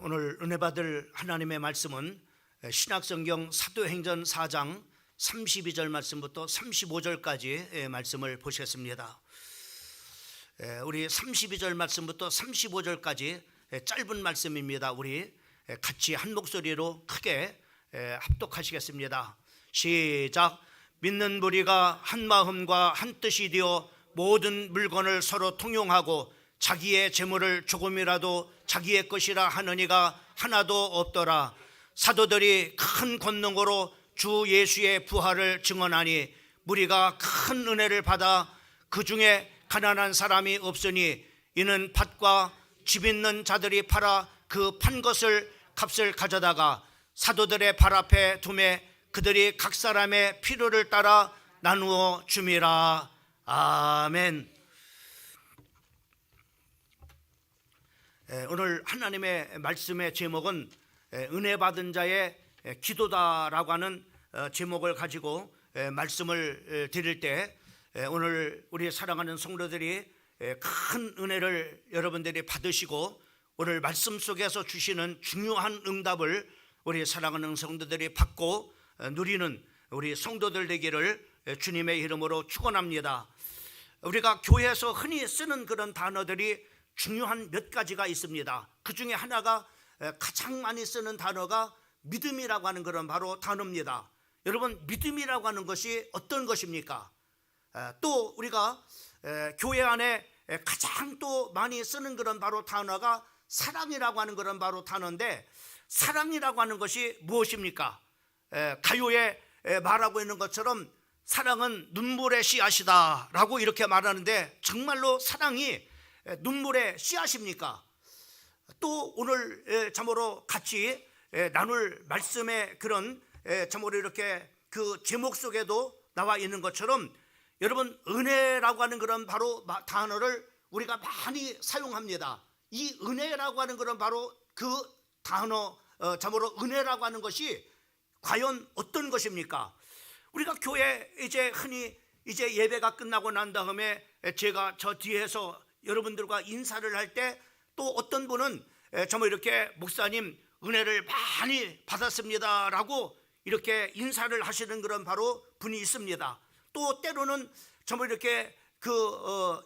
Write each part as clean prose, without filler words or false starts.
오늘 은혜 받을 하나님의 말씀은 신약성경 사도행전 4장 32절 말씀부터 35절까지 말씀을 보시겠습니다. 우리 32절 말씀부터 35절까지 짧은 말씀입니다. 우리 같이 한 목소리로 크게 합독하시겠습니다. 시작. 믿는 무리가 한 마음과 한 뜻이 되어 모든 물건을 서로 통용하고 자기의 재물을 조금이라도 자기의 것이라 하느니가 하나도 없더라. 사도들이 큰 권능으로 주 예수의 부활을 증언하니 무리가 큰 은혜를 받아 그 중에 가난한 사람이 없으니 이는 밭과 집 있는 자들이 팔아 그 판 것을 값을 가져다가 사도들의 발 앞에 두매 그들이 각 사람의 필요를 따라 나누어 줌이라. 아멘. 오늘 하나님의 말씀의 제목은 은혜 받은 자의 기도다라고 하는 제목을 가지고 말씀을 드릴 때, 오늘 우리 사랑하는 성도들이 큰 은혜를 여러분들이 받으시고 오늘 말씀 속에서 주시는 중요한 응답을 우리 사랑하는 성도들이 받고 누리는 우리 성도들 되기를 주님의 이름으로 축원합니다. 우리가 교회에서 흔히 쓰는 그런 단어들이 중요한 몇 가지가 있습니다. 그 중에 하나가 가장 많이 쓰는 단어가 믿음이라고 하는 그런 바로 단어입니다. 여러분, 믿음이라고 하는 것이 어떤 것입니까? 또 우리가 교회 안에 가장 또 많이 쓰는 그런 바로 단어가 사랑이라고 하는 그런 바로 단어인데, 사랑이라고 하는 것이 무엇입니까? 가요에 말하고 있는 것처럼 사랑은 눈물의 씨앗이다 라고 이렇게 말하는데, 정말로 사랑이 눈물의 씨앗입니까? 또 오늘 참으로 같이 나눌 말씀의 그런 참으로 이렇게 그 제목 속에도 나와 있는 것처럼, 여러분, 은혜라고 하는 그런 바로 단어를 우리가 많이 사용합니다. 이 은혜라고 하는 그런 바로 그 단어, 참으로 은혜라고 하는 것이 과연 어떤 것입니까? 우리가 교회 이제 흔히 이제 예배가 끝나고 난 다음에 제가 저 뒤에서 여러분들과 인사를 할 때, 또 어떤 분은 정말 이렇게 목사님 은혜를 많이 받았습니다 라고 이렇게 인사를 하시는 그런 바로 분이 있습니다. 또 때로는 정말 이렇게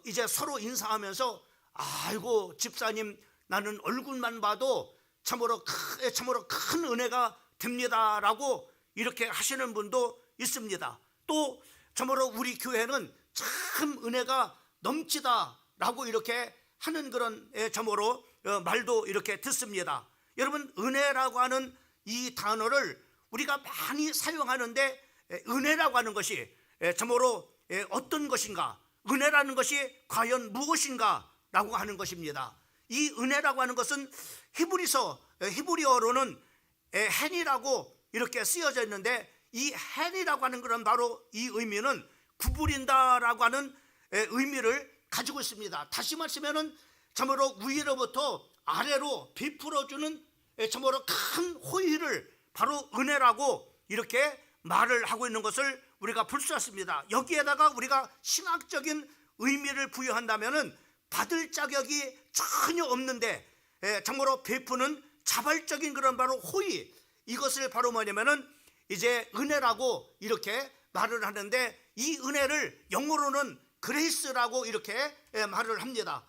이제 서로 인사하면서 아이고 집사님 나는 얼굴만 봐도 참으로 큰 은혜가 됩니다 라고 이렇게 하시는 분도 있습니다. 또 참으로 우리 교회는 참 은혜가 넘치다 라고 이렇게 하는 그런 참으로 말도 이렇게 듣습니다. 여러분, 은혜라고 하는 이 단어를 우리가 많이 사용하는데, 은혜라고 하는 것이 참으로 어떤 것인가, 은혜라는 것이 과연 무엇인가 라고 하는 것입니다. 이 은혜라고 하는 것은 히브리어로는 헨이라고 이렇게 쓰여져 있는데, 이 헨이라고 하는 그런 바로 이 의미는 구부린다라고 하는 의미를 가지고 있습니다. 다시 말하면은 참으로 위로부터 아래로 베풀어주는 참으로 큰 호의를 바로 은혜라고 이렇게 말을 하고 있는 것을 우리가 볼 수 있습니다. 여기에다가 우리가 신학적인 의미를 부여한다면은 받을 자격이 전혀 없는데 참으로 베푸는 자발적인 그런 바로 호의, 이것을 바로 뭐냐면은 이제 은혜라고 이렇게 말을 하는데, 이 은혜를 영어로는 그레이스라고 이렇게 말을 합니다.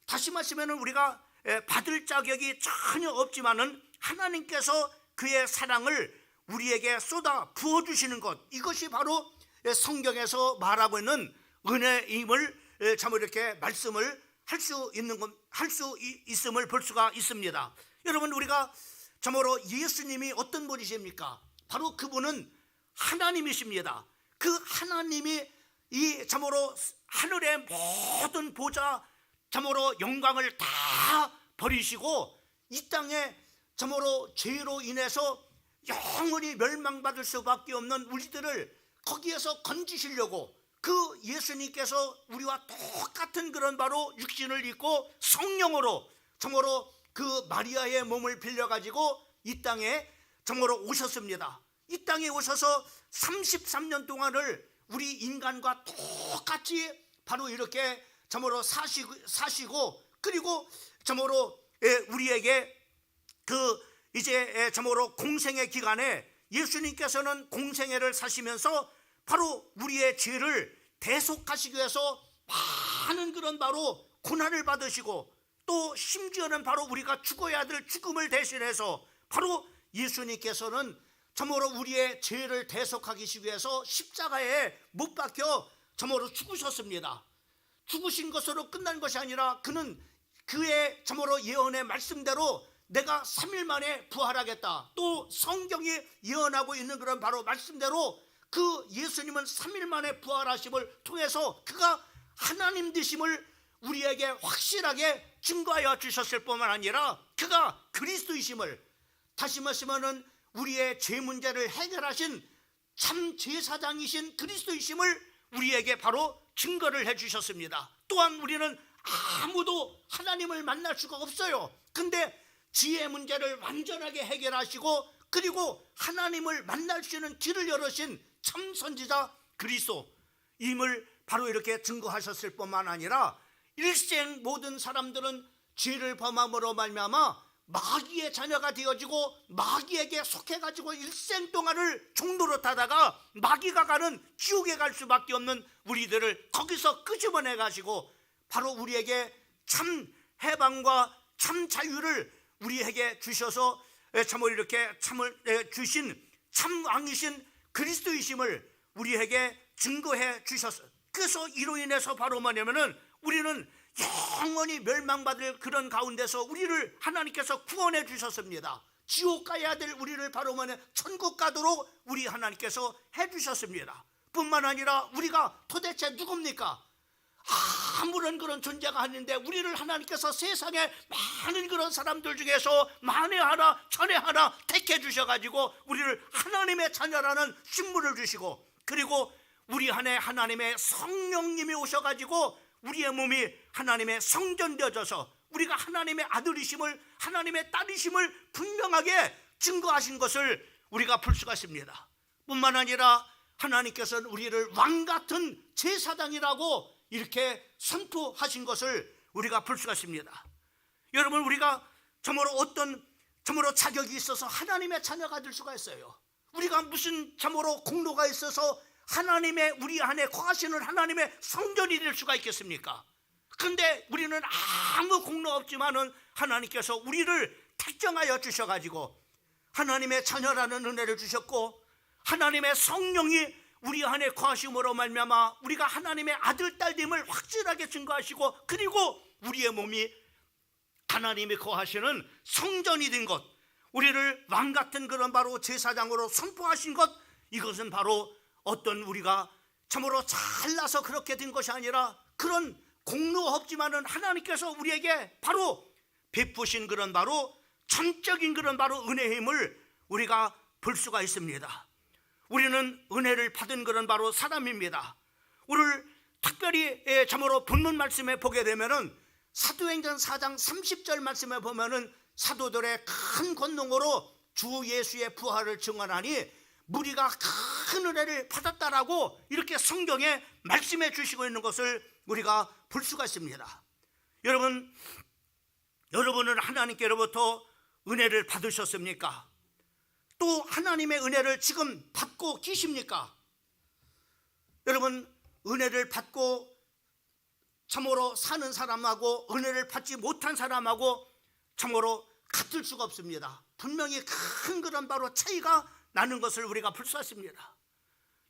다시 말하면 우리가 받을 자격이 전혀 없지만은 하나님께서 그의 사랑을 우리에게 쏟아 부어주시는 것, 이것이 바로 성경에서 말하고 있는 은혜임을 참으로 이렇게 말씀을 할 수 있음을 볼 수가 있습니다. 여러분, 우리가 참으로 예수님이 어떤 분이십니까? 바로 그분은 하나님이십니다. 그 하나님이 이 참으로 하늘의 모든 보좌 참으로 영광을 다 버리시고 이 땅에 참으로 죄로 인해서 영원히 멸망받을 수밖에 없는 우리들을 거기에서 건지시려고 그 예수님께서 우리와 똑같은 그런 바로 육신을 입고 성령으로 참으로 그 마리아의 몸을 빌려가지고 이 땅에 참으로 오셨습니다. 이 땅에 오셔서 33년 동안을 우리 인간과 똑같이 바로 이렇게 참으로 사시고 그리고 참으로 우리에게 이제 참으로 공생애 기간에 예수님께서는 공생애를 사시면서 바로 우리의 죄를 대속하시기 위해서 많은 그런 바로 고난을 받으시고, 또 심지어는 바로 우리가 죽어야 될 죽음을 대신해서 바로 예수님께서는 참으로 우리의 죄를 대속하기 위해서 십자가에 못 박혀 참으로 죽으셨습니다. 죽으신 것으로 끝난 것이 아니라 그는 그의 참으로 예언의 말씀대로 내가 3일 만에 부활하겠다, 또 성경이 예언하고 있는 그런 바로 말씀대로 그 예수님은 3일 만에 부활하심을 통해서 그가 하나님 되심을 우리에게 확실하게 증거하여 주셨을 뿐만 아니라 그가 그리스도이심을, 다시 말씀하면 우리의 죄 문제를 해결하신 참 제사장이신 그리스도이심을 우리에게 바로 증거를 해주셨습니다. 또한 우리는 아무도 하나님을 만날 수가 없어요. 근데 지혜 문제를 완전하게 해결하시고, 그리고 하나님을 만날 수 있는 길을 열으신 참 선지자 그리스도임을 바로 이렇게 증거하셨을 뿐만 아니라 일생 모든 사람들은 죄를 범함으로 말미암아 마귀의 자녀가 되어지고 마귀에게 속해가지고 일생 동안을 종노릇 하다가 마귀가 가는 지옥에 갈 수밖에 없는 우리들을 거기서 끄집어내 가지고 바로 우리에게 참 해방과 참 자유를 우리에게 주셔서 참으로 이렇게 참을 주신 참 왕이신 그리스도이심을 우리에게 증거해 주셨어요. 그래서 이로 인해서 바로 뭐냐면은 우리는 영원히 멸망받을 그런 가운데서 우리를 하나님께서 구원해 주셨습니다. 지옥 가야 될 우리를 바로 뭐냐 천국 가도록 우리 하나님께서 해 주셨습니다. 뿐만 아니라 우리가 도대체 누굽니까? 아무런 그런 존재가 아닌데 우리를 하나님께서 세상에 많은 그런 사람들 중에서 만에 하나 천에 하나 택해 주셔가지고 우리를 하나님의 자녀라는 신분을 주시고, 그리고 우리 안에 하나님의 성령님이 오셔가지고 우리의 몸이 하나님의 성전 되어져서 우리가 하나님의 아들이심을, 하나님의 딸이심을 분명하게 증거하신 것을 우리가 볼 수가 있습니다. 뿐만 아니라 하나님께서는 우리를 왕같은 제사장이라고 이렇게 선포하신 것을 우리가 볼 수가 있습니다. 여러분, 우리가 참으로 자격이 있어서 하나님의 자녀가 될 수가 있어요. 우리가 무슨 참으로 공로가 있어서 하나님의 우리 안에 거하시는 하나님의 성전이 될 수가 있겠습니까? 근데 우리는 아무 공로 없지만은 하나님께서 우리를 택정하여 주셔가지고 하나님의 자녀라는 은혜를 주셨고, 하나님의 성령이 우리 안에 거하심으로 말미암아 우리가 하나님의 아들 딸됨을 확실하게 증거하시고, 그리고 우리의 몸이 하나님이 거하시는 성전이 된 것, 우리를 왕같은 그런 바로 제사장으로 선포하신 것, 이것은 바로 어떤 우리가 참으로 잘나서 그렇게 된 것이 아니라 그런 공로 없지만은 하나님께서 우리에게 바로 베푸신 그런 바로 전적인 그런 바로 은혜의 힘을 우리가 볼 수가 있습니다. 우리는 은혜를 받은 그런 바로 사람입니다. 오늘 특별히 참으로 본문 말씀에 보게 되면은 사도행전 4장 30절 말씀에 보면은 사도들의 큰 권능으로 주 예수의 부활을 증언하니 무리가 큰 은혜를 받았다라고 이렇게 성경에 말씀해 주시고 있는 것을 우리가 볼 수가 있습니다. 여러분은 하나님께로부터 은혜를 받으셨습니까? 또 하나님의 은혜를 지금 받고 계십니까? 여러분, 은혜를 받고 참으로 사는 사람하고 은혜를 받지 못한 사람하고 참으로 같을 수가 없습니다. 분명히 큰 그런 바로 차이가 나는 것을 우리가 볼 수 있습니다.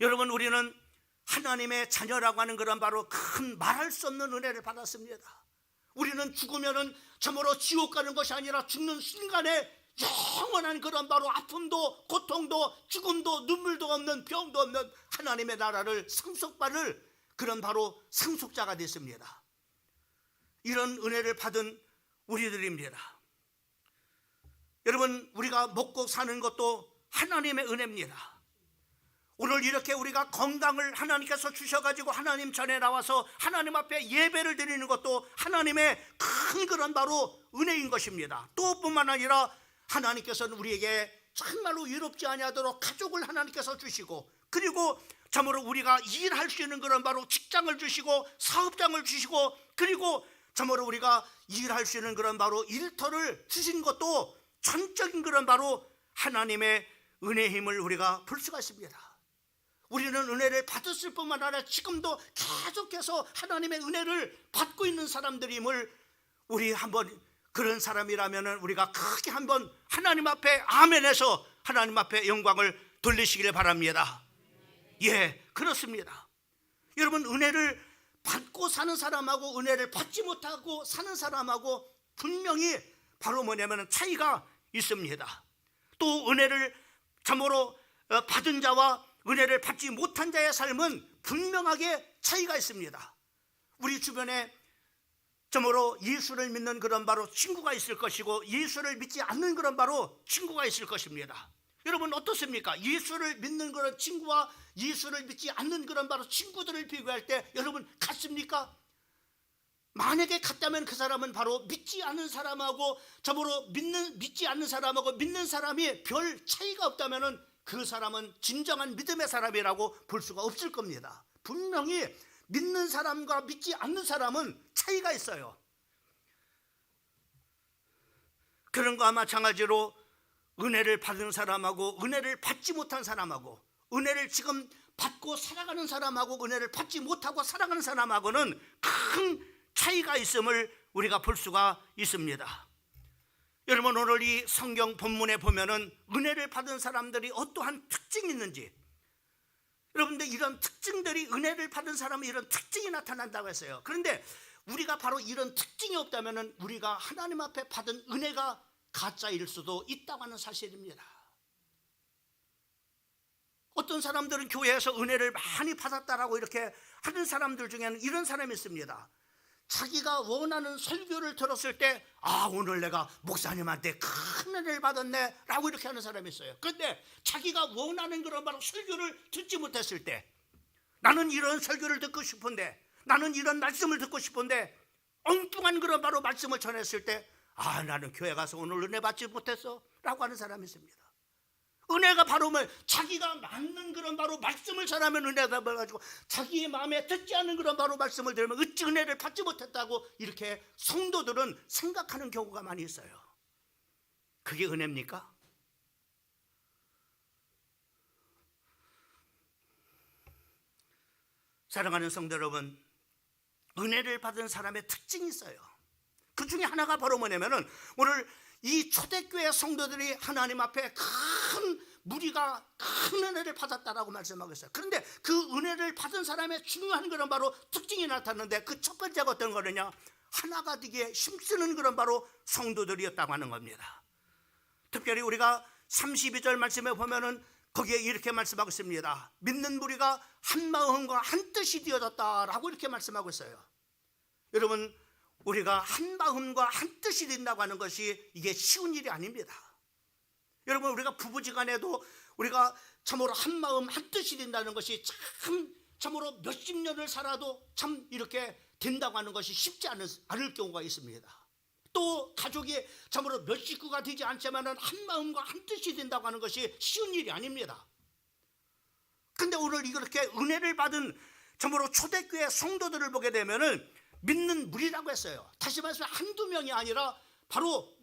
여러분, 우리는 하나님의 자녀라고 하는 그런 바로 큰 말할 수 없는 은혜를 받았습니다. 우리는 죽으면은 참으로 지옥 가는 것이 아니라 죽는 순간에 영원한 그런 바로 아픔도 고통도 죽음도 눈물도 없는 병도 없는 하나님의 나라를 상속받을 그런 바로 상속자가 됐습니다. 이런 은혜를 받은 우리들입니다. 여러분, 우리가 먹고 사는 것도 하나님의 은혜입니다. 오늘 이렇게 우리가 건강을 하나님께서 주셔가지고 하나님 전에 나와서 하나님 앞에 예배를 드리는 것도 하나님의 큰 그런 바로 은혜인 것입니다. 또 뿐만 아니라 하나님께서는 우리에게 정말로 외롭지 아니하도록 가족을 하나님께서 주시고, 그리고 참으로 우리가 일할 수 있는 그런 바로 직장을 주시고 사업장을 주시고, 그리고 참으로 우리가 일할 수 있는 그런 바로 일터를 주신 것도 전적인 그런 바로 하나님의 은혜의 힘을 우리가 볼 수가 있습니다. 우리는 은혜를 받았을 뿐만 아니라 지금도 계속해서 하나님의 은혜를 받고 있는 사람들임을 우리 한번 그런 사람이라면 우리가 크게 한번 하나님 앞에 아멘해서 하나님 앞에 영광을 돌리시기를 바랍니다. 예, 그렇습니다. 여러분, 은혜를 받고 사는 사람하고 은혜를 받지 못하고 사는 사람하고 분명히 바로 뭐냐면 차이가 있습니다. 또 은혜를 참으로 받은 자와 은혜를 받지 못한 자의 삶은 분명하게 차이가 있습니다. 우리 주변에 참으로 예수를 믿는 그런 바로 친구가 있을 것이고 예수를 믿지 않는 그런 바로 친구가 있을 것입니다. 여러분 어떻습니까? 예수를 믿는 그런 친구와 예수를 믿지 않는 그런 바로 친구들을 비교할 때 여러분 같습니까? 만약에 같다면 그 사람은 바로 믿지 않는 사람하고 참으로 믿지 않는 사람하고 믿는 사람이 별 차이가 없다면 그 사람은 진정한 믿음의 사람이라고 볼 수가 없을 겁니다. 분명히 믿는 사람과 믿지 않는 사람은 차이가 있어요. 그런 거와 마찬가지로 은혜를 받은 사람하고 은혜를 받지 못한 사람하고 은혜를 지금 받고 살아가는 사람하고 은혜를 받지 못하고 살아가는 사람하고는 큰 차이가 있음을 우리가 볼 수가 있습니다. 여러분, 오늘 이 성경 본문에 보면은 은혜를 받은 사람들이 어떠한 특징이 있는지, 여러분들 이런 특징들이 은혜를 받은 사람은 이런 특징이 나타난다고 했어요. 그런데 우리가 바로 이런 특징이 없다면은 우리가 하나님 앞에 받은 은혜가 가짜일 수도 있다고 하는 사실입니다. 어떤 사람들은 교회에서 은혜를 많이 받았다라고 이렇게 하는 사람들 중에는 이런 사람이 있습니다. 자기가 원하는 설교를 들었을 때 오늘 내가 목사님한테 큰 은혜를 받았네 라고 이렇게 하는 사람이 있어요. 그런데 자기가 원하는 그런 바로 설교를 듣지 못했을 때, 나는 이런 설교를 듣고 싶은데, 나는 이런 말씀을 듣고 싶은데 엉뚱한 그런 바로 말씀을 전했을 때 나는 교회 가서 오늘 은혜 받지 못했어 라고 하는 사람이 있습니다. 은혜가 바로 자기가 맞는 그런 바로 말씀을 전하면 은혜가 받아가지고 자기의 마음에 듣지 않는 그런 바로 말씀을 들으면 어찌 은혜를 받지 못했다고 이렇게 성도들은 생각하는 경우가 많이 있어요. 그게 은혜입니까? 사랑하는 성도 여러분, 은혜를 받은 사람의 특징이 있어요. 그 중에 하나가 바로 뭐냐면은 오늘 이 초대교회 성도들이 하나님 앞에 큰 무리가 큰 은혜를 받았다라고 말씀하고 있어요. 그런데 그 은혜를 받은 사람의 중요한 그런 바로 특징이 나타났는데 그 첫 번째가 어떤 거느냐, 하나가 되기에 힘쓰는 그런 바로 성도들이었다고 하는 겁니다. 특별히 우리가 32절 말씀에 보면은 거기에 이렇게 말씀하고 있습니다. 믿는 무리가 한 마음과 한 뜻이 되어졌다라고 이렇게 말씀하고 있어요. 여러분, 우리가 한 마음과 한 뜻이 된다고 하는 것이 이게 쉬운 일이 아닙니다. 여러분, 우리가 부부지간에도 우리가 참으로 한 마음 한 뜻이 된다는 것이 참으로 몇십 년을 살아도 참 이렇게 된다고 하는 것이 쉽지 않을 경우가 있습니다. 또 가족이 참으로 몇 식구가 되지 않지만 한 마음과 한 뜻이 된다고 하는 것이 쉬운 일이 아닙니다. 근데 오늘 이렇게 은혜를 받은 참으로 초대교회 성도들을 보게 되면은 믿는 무리라고 했어요. 다시 말해서 한두 명이 아니라 바로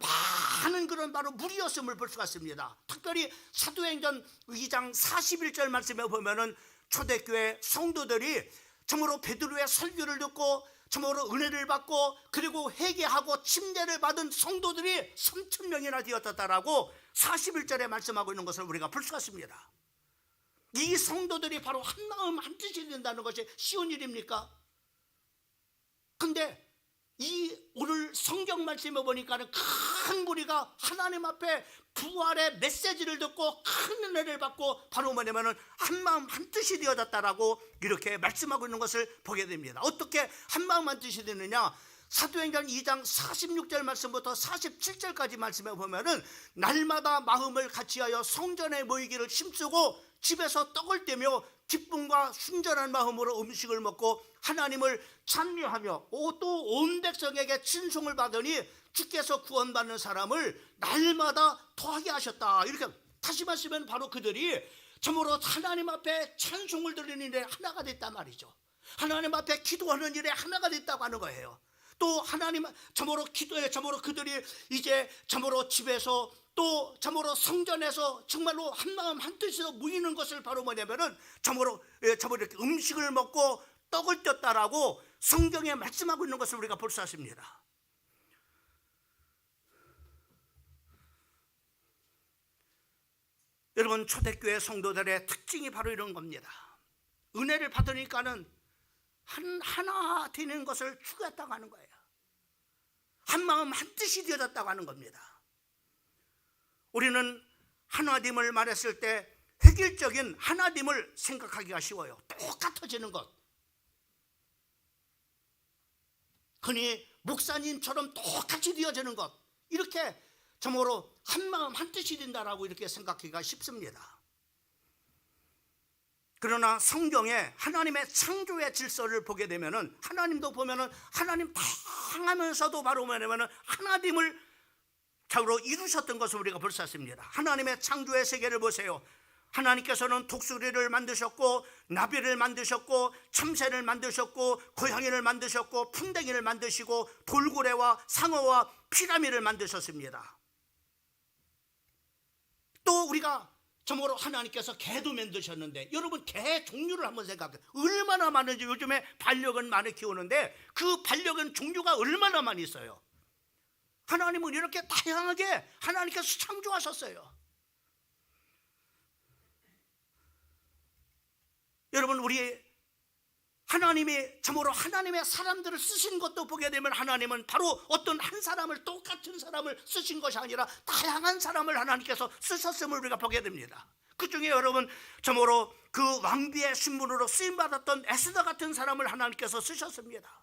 많은 그런 바로 무리였음을 볼 수가 있습니다. 특별히 사도행전 2장 41절 말씀에 보면은 초대교회 성도들이 참으로 베드로의 설교를 듣고 참으로 은혜를 받고 그리고 회개하고 침례를 받은 성도들이 3,000명이나 되었다라고 41절에 말씀하고 있는 것을 우리가 볼 수가 있습니다. 이 성도들이 바로 한 마음 한 뜻이 된다는 것이 쉬운 일입니까? 근데 이 오늘 성경 말씀에 보니까는 큰 무리가 하나님 앞에 부활의 메시지를 듣고 큰 은혜를 받고 바로 뭐냐면은 한 마음 한 뜻이 되어졌다라고 이렇게 말씀하고 있는 것을 보게 됩니다. 어떻게 한 마음 한 뜻이 되느냐? 사도행전 2장 46절 말씀부터 47절까지 말씀에 보면은 날마다 마음을 같이하여 성전에 모이기를 힘쓰고 집에서 떡을 떼며 기쁨과 순전한 마음으로 음식을 먹고 하나님을 찬미하며 또 온 백성에게 친송을 받으니 주께서 구원받는 사람을 날마다 더하게 하셨다. 이렇게 다시 말씀하면 바로 그들이 참으로 하나님 앞에 찬송을 드리는 일에 하나가 됐단 말이죠. 하나님 앞에 기도하는 일에 하나가 됐다고 하는 거예요. 또 하나님 참으로 기도해 참으로 그들이 이제 참으로 집에서 또 참으로 성전에서 정말로 한마음 한뜻으로 모이는 것을 바로 뭐냐면은 참으로 이렇게 음식을 먹고 떡을 떴다라고 성경에 말씀하고 있는 것을 우리가 볼 수 있습니다. 여러분, 초대교회 성도들의 특징이 바로 이런 겁니다. 은혜를 받으니까는 하나 되는 것을 추구했다고 하는 거예요. 한마음 한뜻이 되어졌다고 하는 겁니다. 우리는 하나님을 말했을 때 획일적인 하나님을 생각하기가 쉬워요. 똑같아지는 것. 흔히 목사님처럼 똑같이 되어지는 것. 이렇게 참으로 한마음 한뜻이 된다라고 이렇게 생각하기가 쉽습니다. 그러나 성경에 하나님의 창조의 질서를 보게 되면은 하나님도 보면은 하나님 다양하면서도 바로 뭐냐면은 하나님을 자로 이루셨던 것을 우리가 볼 수 있습니다. 하나님의 창조의 세계를 보세요. 하나님께서는 독수리를 만드셨고 나비를 만드셨고 참새를 만드셨고 고양이를 만드셨고 풍뎅이를 만드시고 돌고래와 상어와 피라미를 만드셨습니다. 또 우리가 참으로 하나님께서 개도 만드셨는데 여러분, 개 종류를 한번 생각해요. 얼마나 많은지. 요즘에 반려견 많이 키우는데 그 반려견 종류가 얼마나 많이 있어요. 하나님은 이렇게 다양하게 하나님께서 창조하셨어요. 여러분, 우리 하나님이 참으로 하나님의 사람들을 쓰신 것도 보게 되면 하나님은 바로 어떤 한 사람을, 똑같은 사람을 쓰신 것이 아니라 다양한 사람을 하나님께서 쓰셨음을 우리가 보게 됩니다. 그 중에 여러분, 참으로 그 왕비의 신분으로 쓰임받았던 에스더 같은 사람을 하나님께서 쓰셨습니다.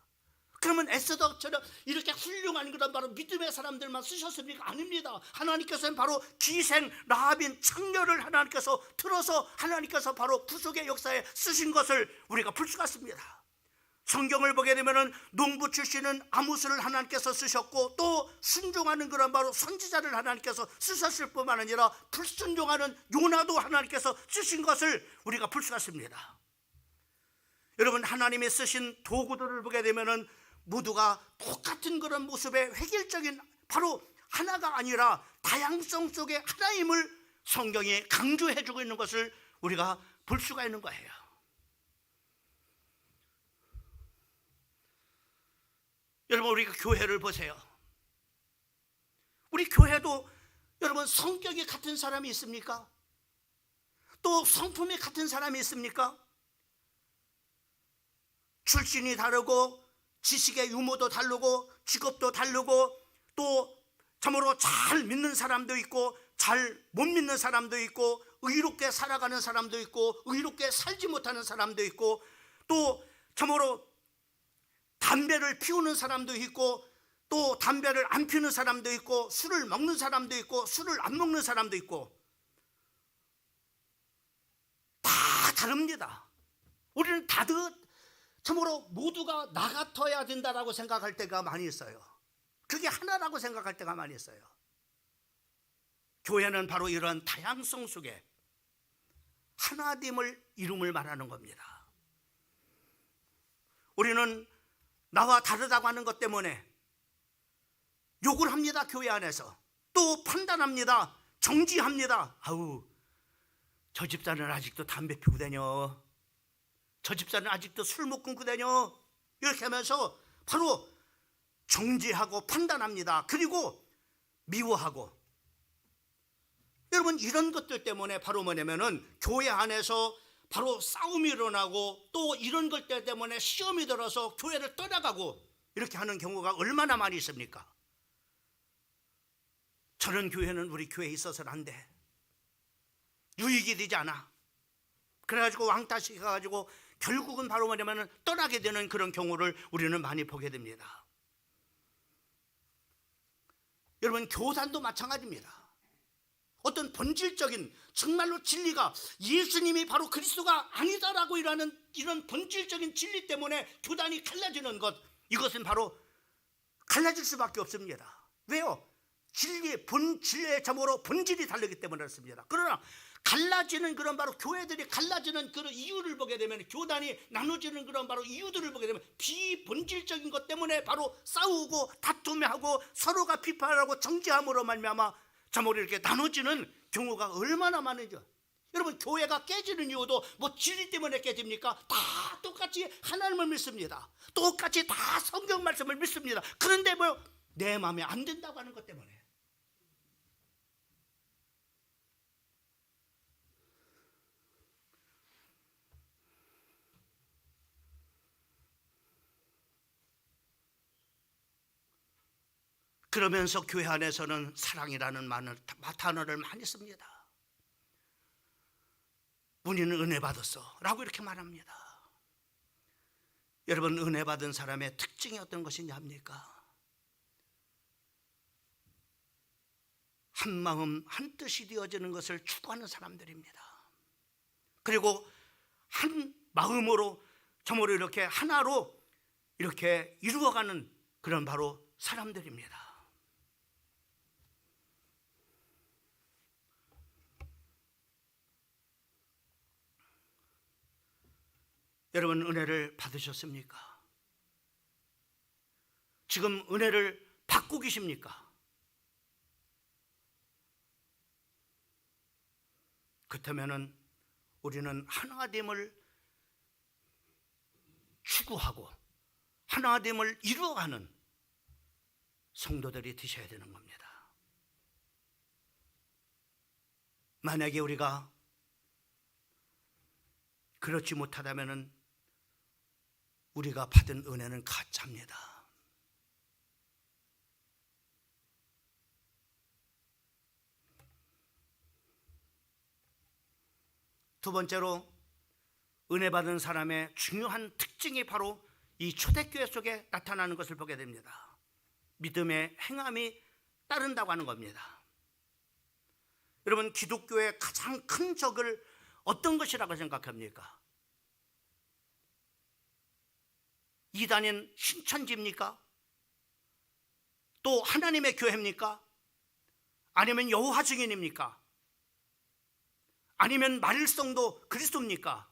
그러면 에스더처럼 이렇게 훌륭한 그런 바로 믿음의 사람들만 쓰셨습니까? 아닙니다. 하나님께서는 바로 기생 라합인 창녀를 하나님께서 틀어서 하나님께서 바로 구속의 역사에 쓰신 것을 우리가 볼 수가 있습니다. 성경을 보게 되면은 농부 출신은 아모스를 하나님께서 쓰셨고 또 순종하는 그런 바로 선지자를 하나님께서 쓰셨을 뿐만 아니라 불순종하는 요나도 하나님께서 쓰신 것을 우리가 볼 수가 있습니다. 여러분, 하나님이 쓰신 도구들을 보게 되면은 모두가 똑같은 그런 모습의 획일적인 바로 하나가 아니라 다양성 속의 하나임을 성경이 강조해주고 있는 것을 우리가 볼 수가 있는 거예요. 여러분, 우리 교회를 보세요. 우리 교회도 여러분 성격이 같은 사람이 있습니까? 또 성품이 같은 사람이 있습니까? 출신이 다르고 지식의 유무도 다르고 직업도 다르고 또 참으로 잘 믿는 사람도 있고 잘 못 믿는 사람도 있고 의롭게 살아가는 사람도 있고 의롭게 살지 못하는 사람도 있고 또 참으로 담배를 피우는 사람도 있고 또 담배를 안 피우는 사람도 있고 술을 먹는 사람도 있고 술을 안 먹는 사람도 있고 다 다릅니다. 우리는 다들 참으로 모두가 나 같아야 된다라고 생각할 때가 많이 있어요. 그게 하나라고 생각할 때가 많이 있어요. 교회는 바로 이런 다양성 속에 하나됨을 이름을 말하는 겁니다. 우리는 나와 다르다고 하는 것 때문에 욕을 합니다. 교회 안에서 또 판단합니다. 정지합니다. 아우, 저 집사는 아직도 담배 피우고 다녀, 저 집사는 아직도 술 먹고 끊고 다녀, 이렇게 하면서 바로 정지하고 판단합니다. 그리고 미워하고. 여러분, 이런 것들 때문에 바로 뭐냐면은 교회 안에서 바로 싸움이 일어나고 또 이런 것들 때문에 시험이 들어서 교회를 떠나가고 이렇게 하는 경우가 얼마나 많이 있습니까? 저런 교회는 우리 교회에 있어서는 안 돼, 유익이 되지 않아, 그래가지고 왕따시 가가지고 결국은 바로 뭐냐면은 떠나게 되는 그런 경우를 우리는 많이 보게 됩니다. 여러분, 교단도 마찬가지입니다. 어떤 본질적인 정말로 진리가 예수님이 바로 그리스도가 아니다라고 이런 본질적인 진리 때문에 교단이 갈라지는 것, 이것은 바로 갈라질 수밖에 없습니다. 왜요? 진리의 참으로 본질이 다르기 때문에 그렇습니다. 그러나 갈라지는 그런 바로 교회들이 갈라지는 그런 이유를 보게 되면, 교단이 나눠지는 그런 바로 이유들을 보게 되면 비본질적인 것 때문에 바로 싸우고 다툼하고 서로가 비판하고 정죄함으로 말미암아 참으로 이렇게 나눠지는 경우가 얼마나 많은지요. 여러분, 교회가 깨지는 이유도 뭐 진리 때문에 깨집니까? 다 똑같이 하나님을 믿습니다. 똑같이 다 성경 말씀을 믿습니다. 그런데 뭐 내 마음에 안 든다고 하는 것 때문에. 그러면서 교회 안에서는 사랑이라는 단어를 많이 씁니다. 우리는 은혜 받았어 라고 이렇게 말합니다. 여러분, 은혜 받은 사람의 특징이 어떤 것이냐 합니까? 한 마음 한 뜻이 되어지는 것을 추구하는 사람들입니다. 그리고 한 마음으로 정말로 이렇게 하나로 이렇게 이루어가는 그런 바로 사람들입니다. 여러분, 은혜를 받으셨습니까? 지금 은혜를 받고 계십니까? 그렇다면 우리는 하나됨을 추구하고 하나됨을 이루어가는 성도들이 되셔야 되는 겁니다. 만약에 우리가 그렇지 못하다면 우리가 받은 은혜는 가짜입니다. 두 번째로, 은혜 받은 사람의 중요한 특징이 바로 이 초대교회 속에 나타나는 것을 보게 됩니다. 믿음의 행함이 따른다고 하는 겁니다. 여러분, 기독교의 가장 큰 적을 어떤 것이라고 생각합니까? 이단인 신천지입니까? 또 하나님의 교회입니까? 아니면 여호와 증인입니까? 아니면 말일성도 그리스도입니까?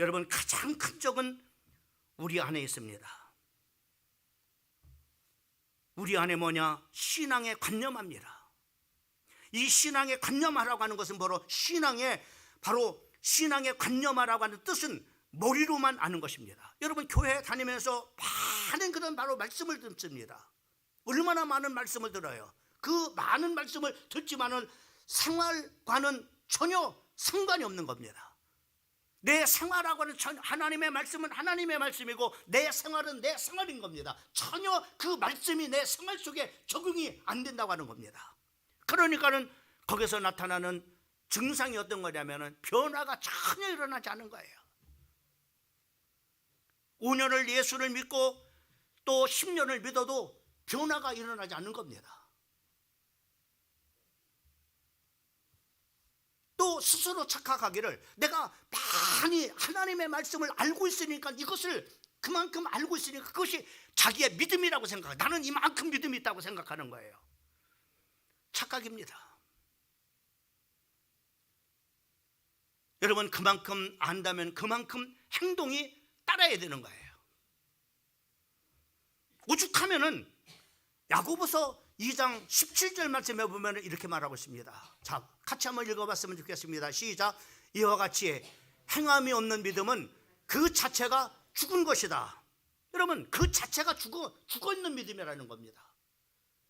여러분, 가장 큰 적은 우리 안에 있습니다. 우리 안에 뭐냐? 신앙에 관념합니다. 이 신앙에 관념하라고 하는 것은 바로 신앙에 관념하라고 하는 뜻은 머리로만 아는 것입니다. 여러분, 교회 다니면서 많은 그런 바로 말씀을 듣습니다. 얼마나 많은 말씀을 들어요. 그 많은 말씀을 듣지만은 생활과는 전혀 상관이 없는 겁니다. 내 생활하고 하는 하나님의 말씀은 하나님의 말씀이고 내 생활은 내 생활인 겁니다. 전혀 그 말씀이 내 생활 속에 적용이 안 된다고 하는 겁니다. 그러니까는 거기서 나타나는 증상이 어떤 거냐면은 변화가 전혀 일어나지 않은 거예요. 5년을 예수를 믿고 또 10년을 믿어도 변화가 일어나지 않는 겁니다. 또 스스로 착각하기를 내가 많이 하나님의 말씀을 알고 있으니까 이것을 그만큼 알고 있으니까 그것이 자기의 믿음이라고 생각해요. 나는 이만큼 믿음이 있다고 생각하는 거예요. 착각입니다. 여러분, 그만큼 안다면 그만큼 행동이 따라야 되는 거예요. 오죽하면은 야고보서 2장 17절 말씀에 보면 이렇게 말하고 있습니다. 자, 같이 한번 읽어봤으면 좋겠습니다. 시작. 이와 같이 행함이 없는 믿음은 그 자체가 죽은 것이다. 여러분, 그 자체가 죽어 있는 믿음이라는 겁니다.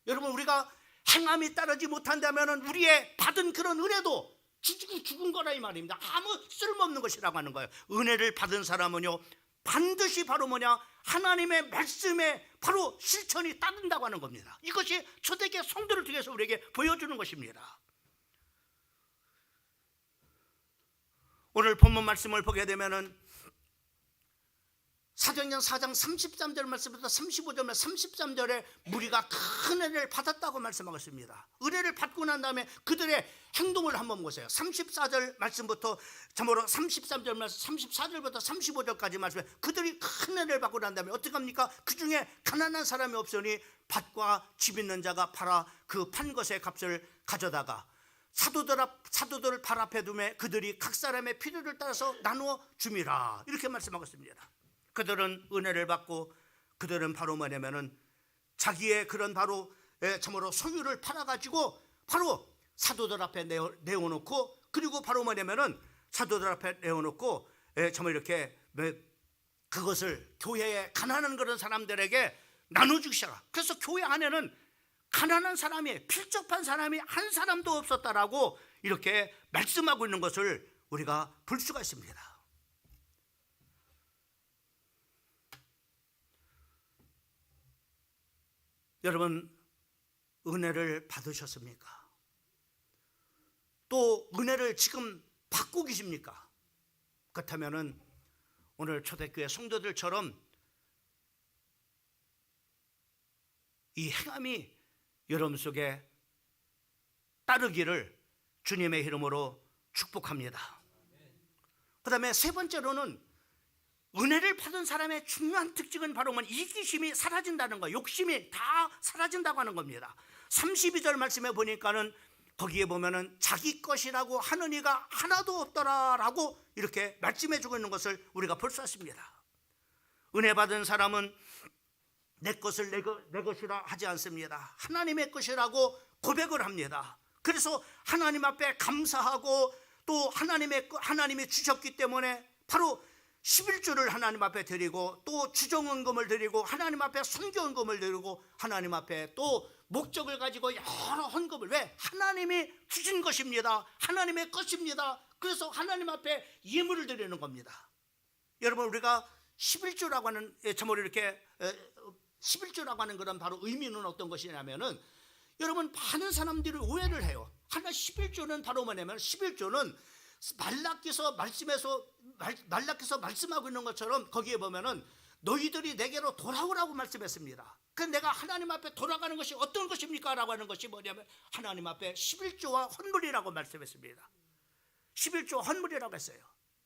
여러분, 우리가 행함이 따르지 못한다면 우리의 받은 그런 은혜도 죽은 거라 이 말입니다. 아무 쓸모없는 것이라고 하는 거예요. 은혜를 받은 사람은요, 반드시 바로 뭐냐? 하나님의 말씀에 바로 실천이 따른다고 하는 겁니다. 이것이 초대교회 성도를 통해서 우리에게 보여주는 것입니다. 오늘 본문 말씀을 보게 되면은 사도행전 4장 33절 말씀부터 35절 말씀 33절에 무리가 큰 은혜를 받았다고 말씀하고 있습니다. 은혜를 받고 난 다음에 그들의 행동을 한번 보세요. 34절 말씀부터 참으로 33절 말씀 34절부터 35절까지 말씀에 그들이 큰 은혜를 받고 난 다음에 어떻게 합니까? 그 중에 가난한 사람이 없으니 밭과 집 있는 자가 팔아 그 판 것의 값을 가져다가 사도들 발 앞에 두매 그들이 각 사람의 필요를 따라서 나누어 줌이라 이렇게 말씀하고 있습니다. 그들은 은혜를 받고 그들은 바로 뭐냐면은 자기의 그런 바로 참으로 소유를 팔아가지고 바로 사도들 앞에 내어놓고, 그리고 바로 뭐냐면은 사도들 앞에 내어놓고 참으로 이렇게 그것을 교회에 가난한 그런 사람들에게 나눠주기 시작합니다. 그래서 교회 안에는 가난한 사람이, 필적한 사람이 한 사람도 없었다라고 이렇게 말씀하고 있는 것을 우리가 볼 수가 있습니다. 여러분, 은혜를 받으셨습니까? 또 은혜를 지금 받고 계십니까? 그렇다면은 오늘 초대교회 성도들처럼 이 행함이 여러분 속에 따르기를 주님의 이름으로 축복합니다. 그 다음에 세 번째로는 은혜를 받은 사람의 중요한 특징은 바로 이기심이 사라진다는 거예요. 욕심이 다 사라진다고 하는 겁니다. 32절 말씀에 보니까는 거기에 보면은 자기 것이라고 하는 이가 하나도 없더라라고 이렇게 말씀해 주고 있는 것을 우리가 볼 수 있습니다. 은혜 받은 사람은 내 것을 내 것이라 하지 않습니다. 하나님의 것이라고 고백을 합니다. 그래서 하나님 앞에 감사하고 또 하나님이 주셨기 때문에 바로 11조를 하나님 앞에 드리고 또 주정헌금을 드리고 하나님 앞에 선교헌금을 드리고 하나님 앞에 또 목적을 가지고 여러 헌금을, 왜? 하나님이 주신 것입니다. 하나님의 것입니다. 그래서 하나님 앞에 예물을 드리는 겁니다. 여러분, 우리가 11조라고 하는 참으로 이렇게 11조라고 하는 그런 바로 의미는 어떤 것이냐면은, 여러분, 많은 사람들이 오해를 해요. 하나 11조는 바로 뭐냐면 11조는 말라기서 말씀하고 있는 것처럼 거기에 보면은 너희들이 내게로 돌아오라고 말씀했습니다. 그래서 내가 하나님 앞에 돌아가는 것이 어떤 것입니까? 라고 하는 것이 뭐냐면 하나님 앞에 11조와 헌물이라고 말씀했습니다. 11조 헌물이라고 했어요.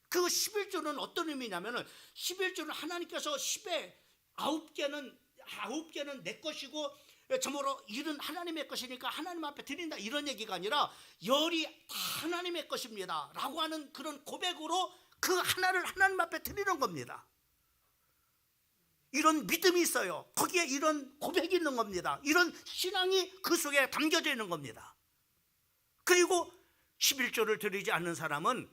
그 11조는 어떤 의미냐면은 11조는 하나님께서 10에 9개는 내 것이고 참으로 일은 하나님의 것이니까 하나님 앞에 드린다, 이런 얘기가 아니라 열이 다 하나님의 것입니다 라고 하는 그런 고백으로 그 하나를 하나님 앞에 드리는 겁니다. 이런 믿음이 있어요. 거기에 이런 고백이 있는 겁니다. 이런 신앙이 그 속에 담겨져 있는 겁니다. 그리고 11조를 드리지 않는 사람은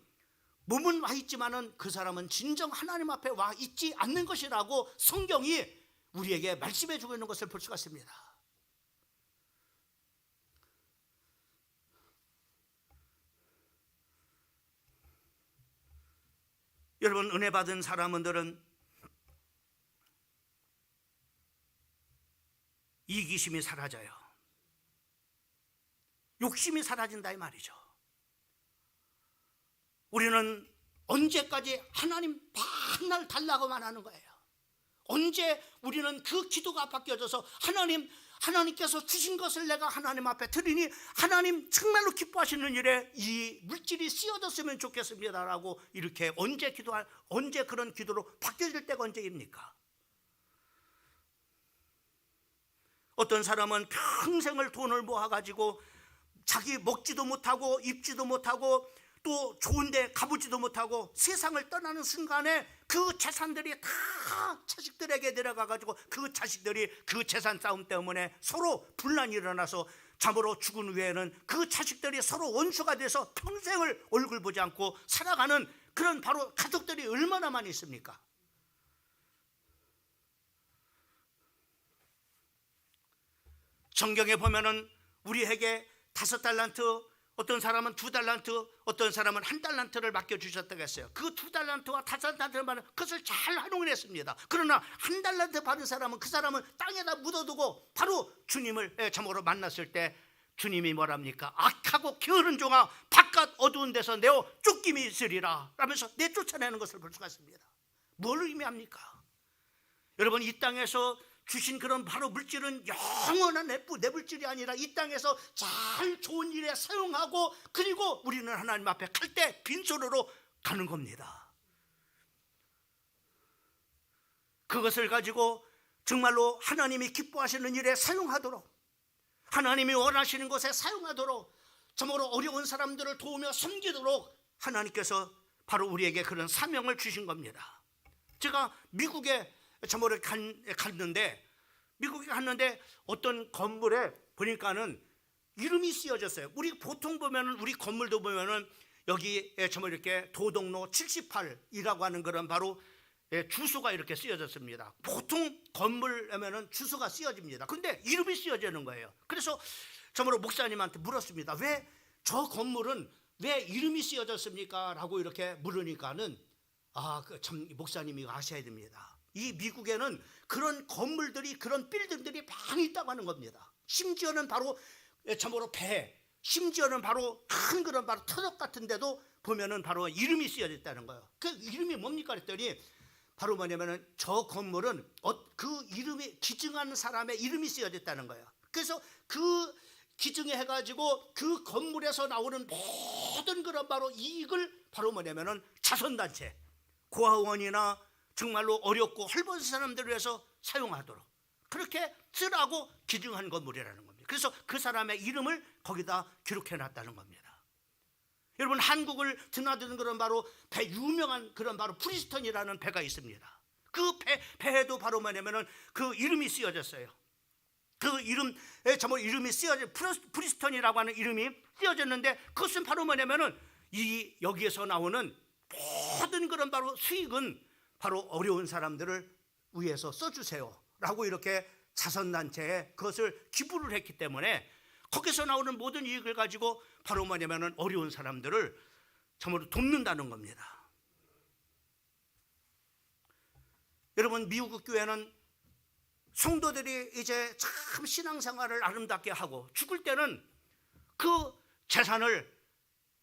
몸은 와 있지만은 그 사람은 진정 하나님 앞에 와 있지 않는 것이라고 성경이 우리에게 말씀해 주고 있는 것을 볼 수가 있습니다. 여러분, 은혜 받은 사람들은 이기심이 사라져요. 욕심이 사라진다 이 말이죠. 우리는 언제까지 하나님 맨날 달라고만 하는 거예요. 언제 우리는 그 기도가 바뀌어져서 하나님께서 주신 것을 내가 하나님 앞에 드리니 하나님 정말로 기뻐하시는 일에 이 물질이 쓰여졌으면 좋겠습니다라고 이렇게 언제 그런 기도로 바뀌어질 때가 언제입니까? 어떤 사람은 평생을 돈을 모아가지고 자기 먹지도 못하고 입지도 못하고 또 좋은데 가보지도 못하고 세상을 떠나는 순간에 그 재산들이 다 자식들에게 내려가가지고 그 자식들이 그 재산 싸움 때문에 서로 분란이 일어나서 참으로 죽은 후에는 그 자식들이 서로 원수가 돼서 평생을 얼굴 보지 않고 살아가는 그런 바로 가족들이 얼마나 많이 있습니까? 성경에 보면은 우리에게 5달란트, 어떤 사람은 2달란트, 어떤 사람은 1달란트를 맡겨주셨다고 했어요. 그 2달란트와 5달란트를 받은 그것을 잘 활용을 했습니다. 그러나 1달란트 받은 사람은 그 사람은 땅에다 묻어두고 바로 주님을 참으로 만났을 때 주님이 뭐랍니까? 악하고 게으른 종아, 바깥 어두운 데서 내어 쫓김이 있으리라 라면서 내쫓아내는 것을 볼 수가 있습니다. 뭘 의미합니까? 여러분, 이 땅에서 주신 그런 바로 물질은 영원한 내 물질이 아니라 이 땅에서 잘 좋은 일에 사용하고 그리고 우리는 하나님 앞에 갈 때 빈손으로 가는 겁니다. 그것을 가지고 정말로 하나님이 기뻐하시는 일에 사용하도록, 하나님이 원하시는 곳에 사용하도록, 정말로 어려운 사람들을 도우며 섬기도록 하나님께서 바로 우리에게 그런 사명을 주신 겁니다. 제가 미국에 참으로 갔는데, 미국에 갔는데 어떤 건물에 보니까는 이름이 쓰여졌어요. 우리 보통 보면은 우리 건물도 보면은 여기에 정말 이렇게 도덕로 78이라고 하는 그런 바로 주소가 이렇게 쓰여졌습니다. 보통 건물 하면은 주소가 쓰여집니다. 근데 이름이 쓰여지는 거예요. 그래서 정말로 목사님한테 물었습니다. 왜 저 건물은 왜 이름이 쓰여졌습니까? 라고 이렇게 물으니까는 참 목사님이 아셔야 됩니다. 이 미국에는 그런 건물들이, 그런 빌딩들이 많이 있다고 하는 겁니다. 심지어는 바로 참으로 심지어는 바로 큰 그런 바로 터널 같은 데도 보면은 바로 이름이 쓰여져 있다는 거예요. 그 이름이 뭡니까 그랬더니 바로 뭐냐면은 저 건물은 그 이름이 기증하는 사람의 이름이 쓰여져 있다는 거예요. 그래서 그 기증해 해가지고 그 건물에서 나오는 모든 그런 바로 이익을 바로 뭐냐면은 자선단체, 고아원이나 정말로 어렵고 헐벗은 사람들을 위해서 사용하도록 그렇게 쓰라고 기증한 건물이라는 겁니다. 그래서 그 사람의 이름을 거기다 기록해 놨다는 겁니다. 여러분, 한국을 드나드는 그런 바로 유명한 그런 바로 프리스턴이라는 배가 있습니다. 그 배에도 바로 뭐냐면은 그 이름이 쓰여졌어요. 그 이름이 쓰여져, 프리스턴이라고 하는 이름이 쓰여졌는데, 그것은 바로 뭐냐면은 여기에서 나오는 모든 그런 바로 수익은 바로 어려운 사람들을 위해서 써주세요 라고 이렇게 자선단체에 그것을 기부를 했기 때문에 거기서 나오는 모든 이익을 가지고 바로 뭐냐면은 어려운 사람들을 참으로 돕는다는 겁니다. 여러분, 미국 교회는 성도들이 이제 참 신앙생활을 아름답게 하고 죽을 때는 그 재산을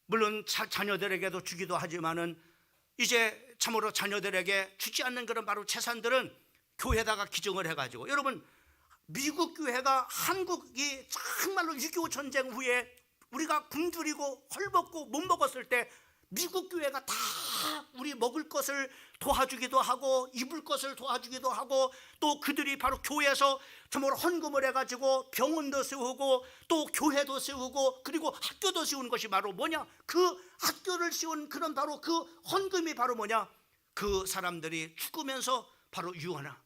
물론 자녀들에게도 주기도 하지만은 이제 참으로 자녀들에게 주지 않는 그런 바로 재산들은 교회에다가 기증을 해가지고, 여러분, 미국 교회가 한국이 정말로 6.25 전쟁 후에 우리가 굶주리고 헐벗고 못 먹었을 때 미국 교회가 다 우리 먹을 것을 도와주기도 하고 입을 것을 도와주기도 하고, 또 그들이 바로 교회에서 정말 헌금을 해가지고 병원도 세우고 또 교회도 세우고 그리고 학교도 세우는 것이 바로 뭐냐, 그 학교를 세운 그런 바로 그 헌금이 바로 뭐냐, 그 사람들이 죽으면서 바로 유언하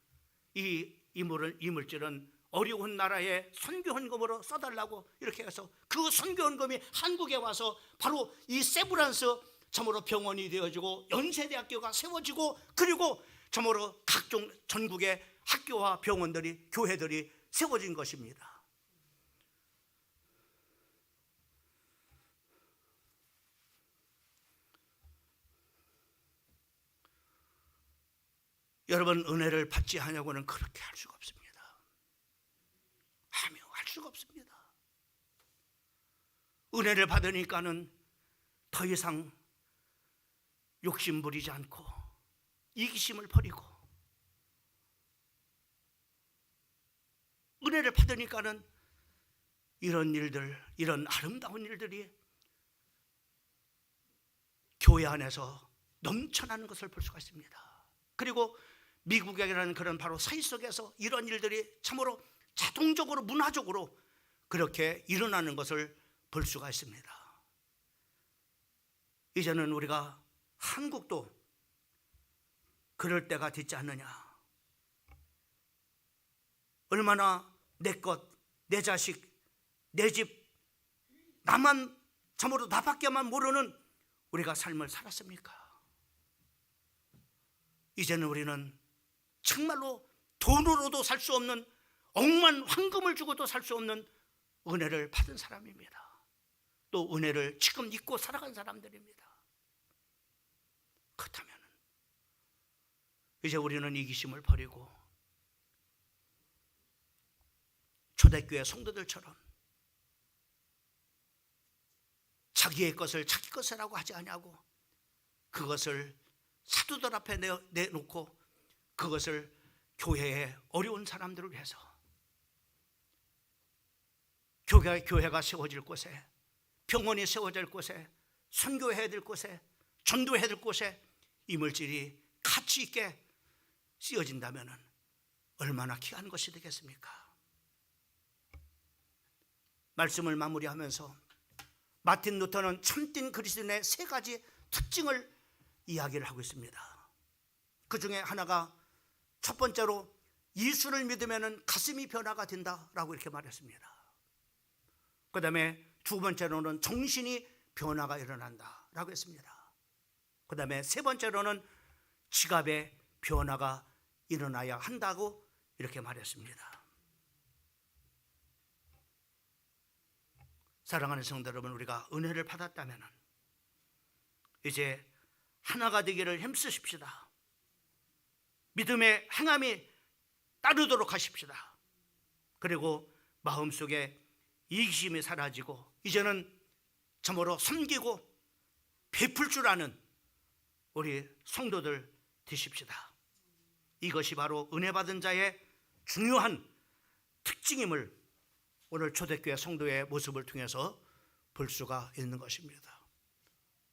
이 물질은 어려운 나라에 선교 헌금으로 써달라고 이렇게 해서 그 선교 헌금이 한국에 와서 바로 이 세브란스 참으로 병원이 되어지고 연세대학교가 세워지고 그리고 참으로 각종 전국의 학교와 병원들이, 교회들이 세워진 것입니다. 여러분, 은혜를 받지 하냐고는 그렇게 할 수가 없습니다. 할 수가 없습니다. 은혜를 받으니까는 더 이상 욕심 부리지 않고 이기심을 버리고, 은혜를 받으니까는 이런 일들, 이런 아름다운 일들이 교회 안에서 넘쳐나는 것을 볼 수가 있습니다. 그리고 미국이라는 그런 바로 사회 속에서 이런 일들이 참으로 자동적으로, 문화적으로 그렇게 일어나는 것을 볼 수가 있습니다. 이제는 우리가 한국도 그럴 때가 됐지 않느냐. 얼마나 내 것, 내 자식, 내 집, 나만 참으로 나밖에만 모르는 우리가 삶을 살았습니까? 이제는 우리는 정말로 돈으로도 살 수 없는, 억만 황금을 주고도 살 수 없는 은혜를 받은 사람입니다. 또 은혜를 지금 잊고 살아간 사람들입니다. 그렇다면 이제 우리는 이기심을 버리고 초대교회 성도들처럼 자기의 것을 자기 것이라고 하지 아니하고 그것을 사도들 앞에 내놓고 그것을 교회의 어려운 사람들을 위해서, 교회가 세워질 곳에, 병원이 세워질 곳에, 선교해야 될 곳에, 전도해야 될 곳에 이 물질이 가치 있게 쓰여진다면 얼마나 귀한 것이 되겠습니까? 말씀을 마무리하면서 마틴 루터는 참된 그리스도인의 세 가지 특징을 이야기를 하고 있습니다. 그 중에 하나가 첫 번째로 예수를 믿으면 가슴이 변화가 된다라고 이렇게 말했습니다. 그 다음에 두 번째로는 정신이 변화가 일어난다라고 했습니다. 그 다음에 세 번째로는 지갑에 변화가 일어나야 한다고 이렇게 말했습니다. 사랑하는 성도 여러분, 우리가 은혜를 받았다면 이제 하나가 되기를 힘쓰십시다. 믿음의 행함이 따르도록 하십시다. 그리고 마음속에 이기심이 사라지고 이제는 참으로 섬기고 베풀 줄 아는 우리 성도들 되십시다. 이것이 바로 은혜 받은 자의 중요한 특징임을 오늘 초대교회 성도의 모습을 통해서 볼 수가 있는 것입니다.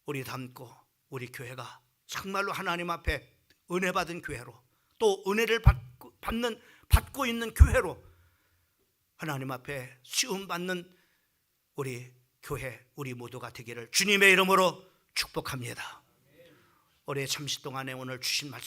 우리 닮고 우리 교회가 정말로 하나님 앞에 은혜 받은 교회로, 또 은혜를 받고 있는 교회로 하나님 앞에 시험 받는 우리 교회, 우리 모두가 되기를 주님의 이름으로 축복합니다. 올해 잠시 동안에 오늘 주신 말씀